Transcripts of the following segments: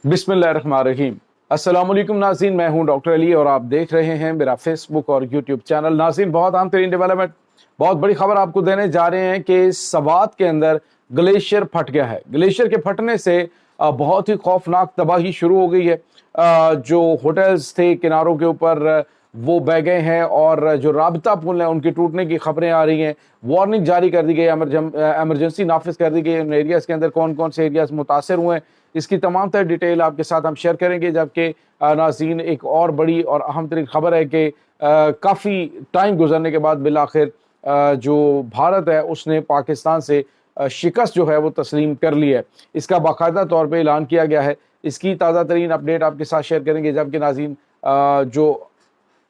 बिस्मिल्लाहिर्रहमानिर्रहीम। अस्सलाम वालेकुम नाज़रीन, मैं हूं डॉक्टर अली और आप देख रहे हैं मेरा फेसबुक और यूट्यूब चैनल। नाज़रीन, बहुत अहम तरीन डेवलपमेंट, बहुत बड़ी खबर आपको देने जा रहे हैं कि सवात के अंदर ग्लेशियर फट गया है। ग्लेशियर के फटने से बहुत ही खौफनाक तबाही शुरू हो गई है। जो होटल्स थे किनारों के ऊपर वो बह गए हैं और जो राबता पुल है उनके टूटने की खबरें आ रही हैं। वार्निंग जारी कर दी गई, एमरजेंसी नाफिज कर दी गई। उन एरियाज़ के अंदर कौन कौन से एरियाज़ मुतासर हुए हैं, इसकी तमाम तर डिटेल आपके साथ हम शेयर करेंगे। जबकि नाज़रीन, एक और बड़ी और अहम तरीन खबर है कि काफ़ी टाइम गुजरने के बाद बिलाखिर जो भारत है उसने पाकिस्तान से शिकस्त जो है वो तस्लीम कर ली है। इसका बाकायदा तौर पे ऐलान किया गया है। इसकी ताज़ा तरीन अपडेट आपके साथ शेयर करेंगे। जबकि नाज़रीन, जो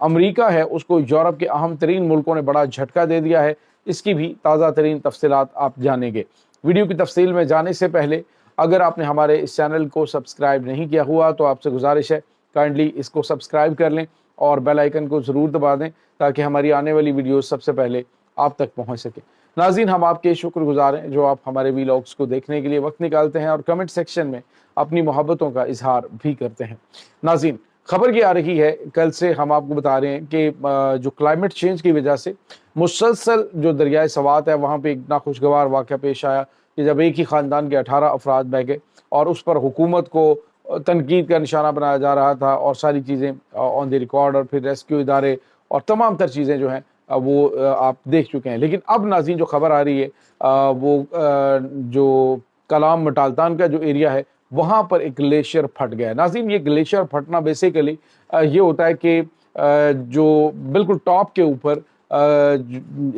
अमरीका है उसको यूरोप के अहम तरीन मुल्कों ने बड़ा झटका दे दिया है। इसकी भी ताज़ा तरीन तफसीलात आप जानेंगे। वीडियो की तफसील में जाने से पहले अगर आपने हमारे इस चैनल को सब्सक्राइब नहीं किया हुआ तो आपसे गुजारिश है काइंडली इसको सब्सक्राइब कर लें और बेल आइकन को ज़रूर दबा दें ताकि हमारी आने वाली वीडियो सबसे पहले आप तक पहुंच सके। नाज़रीन, हम आपके शुक्रगुजार हैं जो आप हमारे वीलॉग्स को देखने के लिए वक्त निकालते हैं और कमेंट सेक्शन में अपनी मोहब्बतों का इजहार भी करते हैं। नाज़रीन, खबर ये आ रही है, कल से हम आपको बता रहे हैं कि जो क्लाइमेट चेंज की वजह से मुसलसल जो दरियाए सवात है वहाँ पे एक नाखुशगवार वाक़या पेश आया कि जब एक ही ख़ानदान के 18 अफराद बह गए और उस पर हुकूमत को तनकीद का निशाना बनाया जा रहा था और सारी चीज़ें ऑन द रिकॉर्ड और फिर रेस्क्यू इदारे और तमाम तर चीज़ें जो हैं वो आप देख चुके हैं। लेकिन अब नाज़रीन जो खबर आ रही है वो जो कलाम मटालतान का जो एरिया है वहाँ पर एक ग्लेशियर फट गया है। नाज़रीन, ये ग्लेशियर फटना बेसिकली ये होता है कि जो बिल्कुल टॉप के ऊपर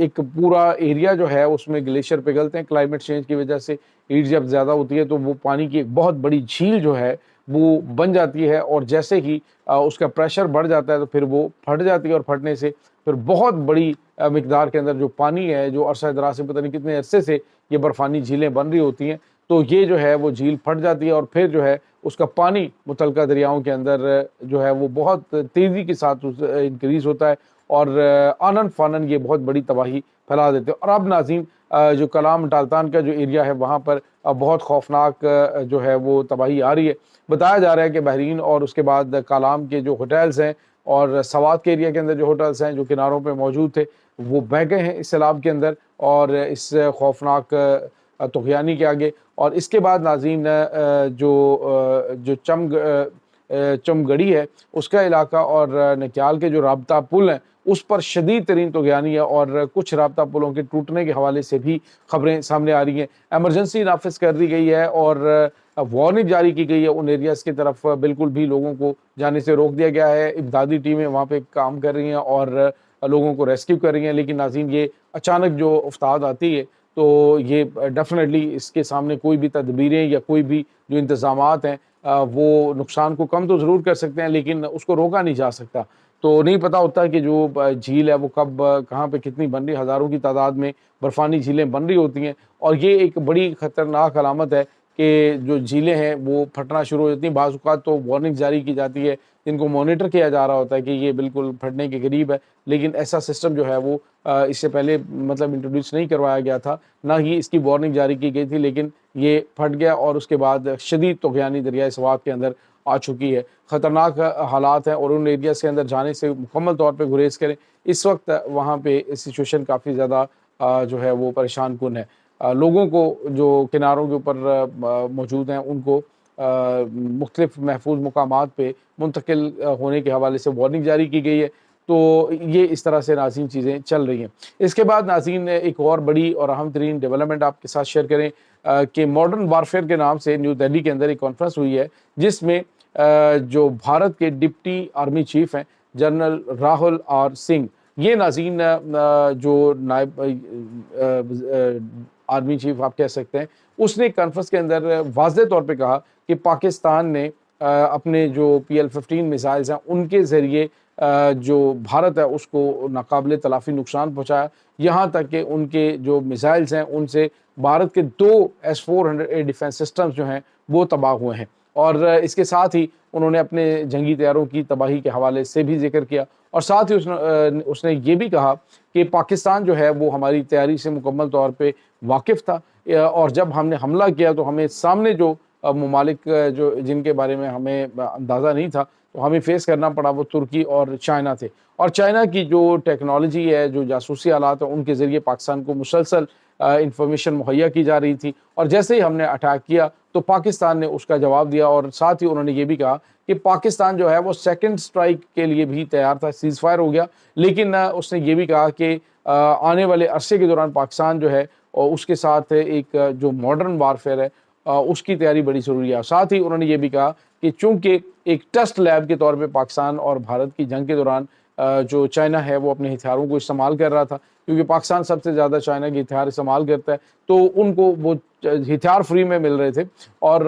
एक पूरा एरिया जो है उसमें ग्लेशियर पिघलते हैं। क्लाइमेट चेंज की वजह से हीट जब ज़्यादा होती है तो वो पानी की एक बहुत बड़ी झील जो है वो बन जाती है और जैसे ही उसका प्रेशर बढ़ जाता है तो फिर वो फट जाती है और फटने से फिर बहुत बड़ी मिकदार के अंदर जो पानी है, जो अरसा दराज से पता नहीं कितने अरसे से ये बर्फ़ानी झीलें बन रही होती हैं, तो ये जो है वो झील फट जाती है और फिर जो है उसका पानी मुतलका दरियाओं के अंदर जो है वो बहुत तेज़ी के साथ इंक्रीज़ होता है और आनन फानन ये बहुत बड़ी तबाही फैला देते हैं। और अब नाज़रीन, जो कलाम मटालतान का जो एरिया है वहाँ पर बहुत खौफनाक जो है वो तबाही आ रही है। बताया जा रहा है कि बहरीन और उसके बाद कालाम के जो होटल्स हैं और सवात के एरिया के अंदर जो होटल्स हैं जो किनारों पे मौजूद थे वो बह गए हैं इस सैलाब के अंदर और इस खौफनाक तुग़यानी के आगे। और इसके बाद नाज़रीन, जो चमगड़ी है उसका इलाका और नक्याल के जो राबता पुल हैं उस पर शदीद तरीन तुग़यानी है और कुछ राबता पुलों के टूटने के हवाले से भी खबरें सामने आ रही हैं। एमरजेंसी नाफिज कर दी गई है और वार्निंग जारी की गई है। उन एरियाज़ की तरफ बिल्कुल भी लोगों को जाने से रोक दिया गया है। इमदादी टीमें वहाँ पे काम कर रही हैं और लोगों को रेस्क्यू कर रही हैं। लेकिन नाज़रीन, ये अचानक जो उफ्ताद आती है तो ये डेफिनेटली इसके सामने कोई भी तदबीरें या कोई भी जो इंतज़ामात हैं वो नुकसान को कम तो ज़रूर कर सकते हैं लेकिन उसको रोका नहीं जा सकता। तो नहीं पता होता कि जो झील है वो कब कहाँ पे कितनी बन रही, हज़ारों की तादाद में बर्फ़ानी झीलें बन रही होती हैं और ये एक बड़ी ख़तरनाक अलामत है कि जो झीलें हैं वो फटना शुरू हो जाती हैं। बाज़ औक़ात तो वार्निंग जारी की जाती है, इनको मॉनिटर किया जा रहा होता है कि ये बिल्कुल फटने के करीब है, लेकिन ऐसा सिस्टम जो है वो इससे पहले मतलब इंट्रोड्यूस नहीं करवाया गया था, ना ही इसकी वार्निंग जारी की गई थी। लेकिन ये फट गया और उसके बाद शदीद तुग़यानी दरियाए सवात के अंदर आ चुकी है। ख़तरनाक हालात हैं और उन एरियाज़ के अंदर जाने से मुकम्मल तौर पे गुरेज़ करें। इस वक्त वहाँ पे सिचुएशन काफ़ी ज़्यादा जो है वो परेशान कुन है। लोगों को जो किनारों के ऊपर मौजूद हैं उनको मुख्तलिफ महफूज मुकामात पे मुंतकिल होने के हवाले से वार्निंग जारी की गई है। तो ये इस तरह से नाज़रीन चीज़ें चल रही हैं। इसके बाद नाज़रीन, एक और बड़ी और अहम तरीन डेवलपमेंट आपके साथ शेयर करें कि मॉडर्न वारफेयर के नाम से न्यू दिल्ली के अंदर एक कॉन्फ्रेंस हुई है जिसमें जो भारत के डिप्टी आर्मी चीफ हैं जनरल राहुल आर सिंह, ये नाज़रीन जो नायब आर्मी चीफ आप कह सकते हैं, उसने कॉन्फ्रेंस के अंदर वाज़ेह तौर पे कहा कि पाकिस्तान ने अपने जो PL-15 मिसाइल्स हैं उनके ज़रिए जो भारत है उसको नाकाबिले तलाफ़ी नुकसान पहुँचाया। यहाँ तक कि उनके जो मिसाइल्स हैं उनसे भारत के 2 S-400A डिफेंस सिस्टम्स जो हैं वो तबाह हुए हैं। और इसके साथ ही उन्होंने अपने जंगी तैयारों की तबाही के हवाले से भी ज़िक्र किया और साथ ही उसने ये भी कहा कि पाकिस्तान जो है वो हमारी तैयारी से मुकम्मल तौर पे वाकिफ़ था और जब हमने हमला किया तो हमें सामने जो ممالک جو جن کے بارے میں ہمیں اندازہ نہیں تھا تو ہمیں فیس کرنا پڑا، وہ ترکی اور چائنا تھے۔ اور چائنا کی جو ٹیکنالوجی ہے، جو جاسوسی آلات ہیں، ان کے ذریعے پاکستان کو مسلسل انفارمیشن مہیا کی جا رہی تھی، اور جیسے ہی ہم نے اٹیک کیا تو پاکستان نے اس کا جواب دیا، اور ساتھ ہی انہوں نے یہ بھی کہا کہ پاکستان جو ہے وہ سیکنڈ سٹرائک کے لیے بھی تیار تھا۔ سیز فائر ہو گیا، لیکن اس نے یہ بھی کہا کہ آنے والے عرصے کے دوران پاکستان جو ہے اور اس کے ساتھ ایک جو ماڈرن وارفیئر ہے اس کی تیاری بڑی ضروری ہے۔ ساتھ ہی انہوں نے یہ بھی کہا کہ چونکہ ایک ٹیسٹ لیب کے طور پہ پاکستان اور بھارت کی جنگ کے دوران جو چائنا ہے وہ اپنے ہتھیاروں کو استعمال کر رہا تھا، کیونکہ پاکستان سب سے زیادہ چائنا کے ہتھیار استعمال کرتا ہے، تو ان کو وہ ہتھیار فری میں مل رہے تھے، اور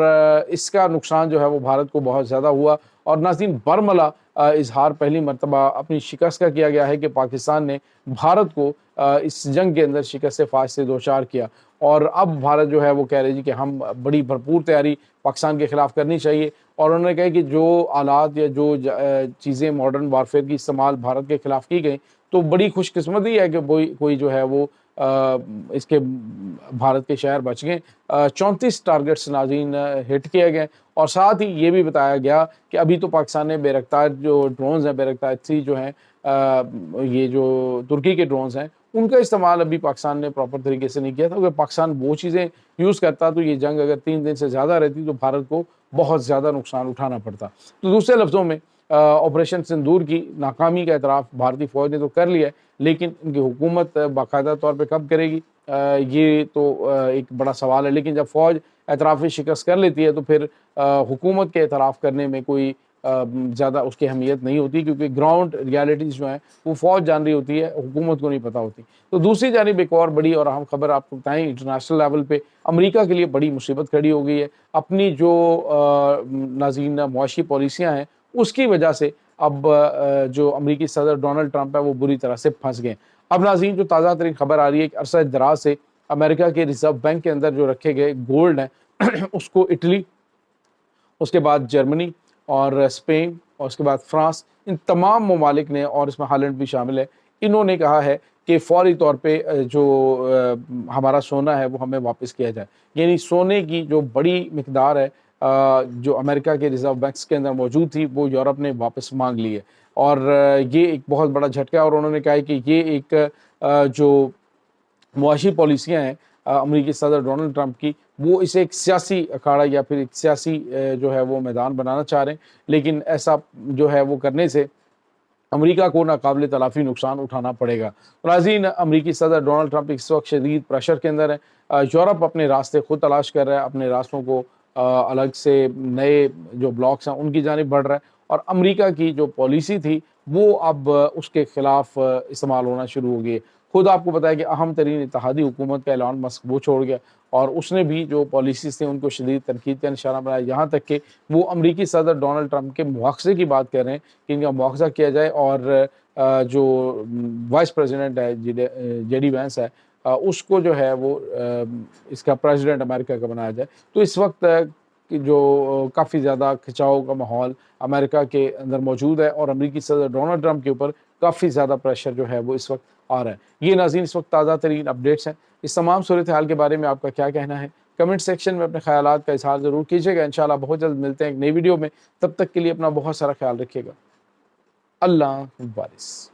اس کا نقصان جو ہے وہ بھارت کو بہت زیادہ ہوا۔ اور ناظرین، برملا اظہار پہلی مرتبہ اپنی شکست کا کیا گیا ہے کہ پاکستان نے بھارت کو اس جنگ کے اندر شکست فاش سے دوچار کیا، اور اب بھارت جو ہے وہ کہہ رہے جی کہ ہم بڑی بھرپور تیاری پاکستان کے خلاف کرنی چاہیے، اور انہوں نے کہا کہ جو آلات یا جو چیزیں ماڈرن وارفیئر کی استعمال بھارت کے خلاف کی گئی تو بڑی خوش قسمتی ہے کہ کوئی جو ہے وہ اس کے بھارت کے شہر بچ گئے۔ 34 ٹارگٹس ناظرین ہٹ کیے گئے، اور ساتھ ہی یہ بھی بتایا گیا کہ ابھی تو پاکستان نے بیرکتار جو ڈرونز ہیں، بیرکتار 3 جو ہیں، یہ جو ترکی کے ڈرونز ہیں، ان کا استعمال ابھی پاکستان نے پراپر طریقے سے نہیں کیا تھا۔ اگر پاکستان وہ چیزیں یوز کرتا تو یہ جنگ اگر 3 دن سے زیادہ رہتی تو بھارت کو بہت زیادہ نقصان اٹھانا پڑتا۔ تو دوسرے لفظوں میں آپریشن سندور کی ناکامی کا اعتراف بھارتی فوج نے تو کر لیا ہے، لیکن ان کی حکومت باقاعدہ طور پہ کب کرے گی یہ تو ایک بڑا سوال ہے۔ لیکن جب فوج اعترافی شکست کر لیتی ہے تو پھر حکومت کے اعتراف کرنے میں کوئی زیادہ اس کی اہمیت نہیں ہوتی، کیونکہ گراؤنڈ ریالٹیز جو ہیں وہ فوج جان رہی ہوتی ہے، حکومت کو نہیں پتہ ہوتی۔ تو دوسری جانب ایک اور بڑی اور اہم خبر آپ کو بتائیں، انٹرنیشنل لیول پہ امریکہ کے لیے بڑی مصیبت کھڑی ہو گئی ہے۔ اپنی جو ناظرین معاشی پالیسیاں ہیں اس کی وجہ سے اب جو امریکی صدر ڈونلڈ ٹرمپ ہے وہ بری طرح سے پھنس گئے۔ اب ناظرین، جو تازہ ترین خبر آ رہی ہے کہ عرصہ دراز سے امریکہ کے ریزرو بینک کے اندر جو رکھے گئے گولڈ ہیں اس کو اٹلی، اس کے بعد جرمنی اور اسپین اور اس کے بعد فرانس، ان تمام ممالک نے، اور اس میں ہالینڈ بھی شامل ہے، انہوں نے کہا ہے کہ فوری طور پہ جو ہمارا سونا ہے وہ ہمیں واپس کیا جائے۔ یعنی سونے کی جو بڑی مقدار ہے جو امریکہ کے ریزرو بینکس کے اندر موجود تھی وہ یورپ نے واپس مانگ لی ہے، اور یہ ایک بہت بڑا جھٹکا ہے۔ اور انہوں نے کہا کہ یہ ایک جو معاشی پالیسیاں ہیں امریکی صدر ڈونلڈ ٹرمپ کی، وہ اسے ایک سیاسی اکھاڑا یا پھر ایک سیاسی جو ہے وہ میدان بنانا چاہ رہے ہیں، لیکن ایسا جو ہے وہ کرنے سے امریکہ کو ناقابل تلافی نقصان اٹھانا پڑے گا۔ ناظرین، امریکی صدر ڈونلڈ ٹرمپ اس وقت شدید پریشر کے اندر ہے۔ یورپ اپنے راستے خود تلاش کر رہا ہے، اپنے راستوں کو الگ سے نئے جو بلاکس ہیں ان کی جانب بڑھ رہا ہے، اور امریکہ کی جو پالیسی تھی وہ اب اس کے خلاف استعمال ہونا شروع ہو گئی ہے۔ خود آپ کو بتایا کہ اہم ترین اتحادی حکومت کا ایلان مسک وہ چھوڑ گیا، اور اس نے بھی جو پالیسیز تھے ان کو شدید تنقید کا نشانہ بنایا، یہاں تک کہ وہ امریکی صدر ڈونلڈ ٹرمپ کے مواخذے کی بات کر رہے ہیں کہ ان کا مواخذہ کیا جائے، اور جو وائس پریزیڈنٹ ہے جے ڈی وینس ہے اس کو جو ہے وہ اس کا پریزیڈنٹ امریکہ کا بنایا جائے۔ تو اس وقت جو کافی زیادہ کھچاؤ کا ماحول امریکہ کے اندر موجود ہے، اور امریکی صدر ڈونلڈ ٹرمپ کے اوپر کافی زیادہ پریشر جو ہے وہ اس وقت آ رہا ہے۔ یہ ناظرین اس وقت تازہ ترین اپڈیٹس ہیں۔ اس تمام صورتحال کے بارے میں آپ کا کیا کہنا ہے؟ کمنٹ سیکشن میں اپنے خیالات کا اظہار ضرور کیجیے گا۔ انشاءاللہ بہت جلد ملتے ہیں ایک نئی ویڈیو میں، تب تک کے لیے اپنا بہت سارا خیال رکھیے گا۔ اللہ حافظ۔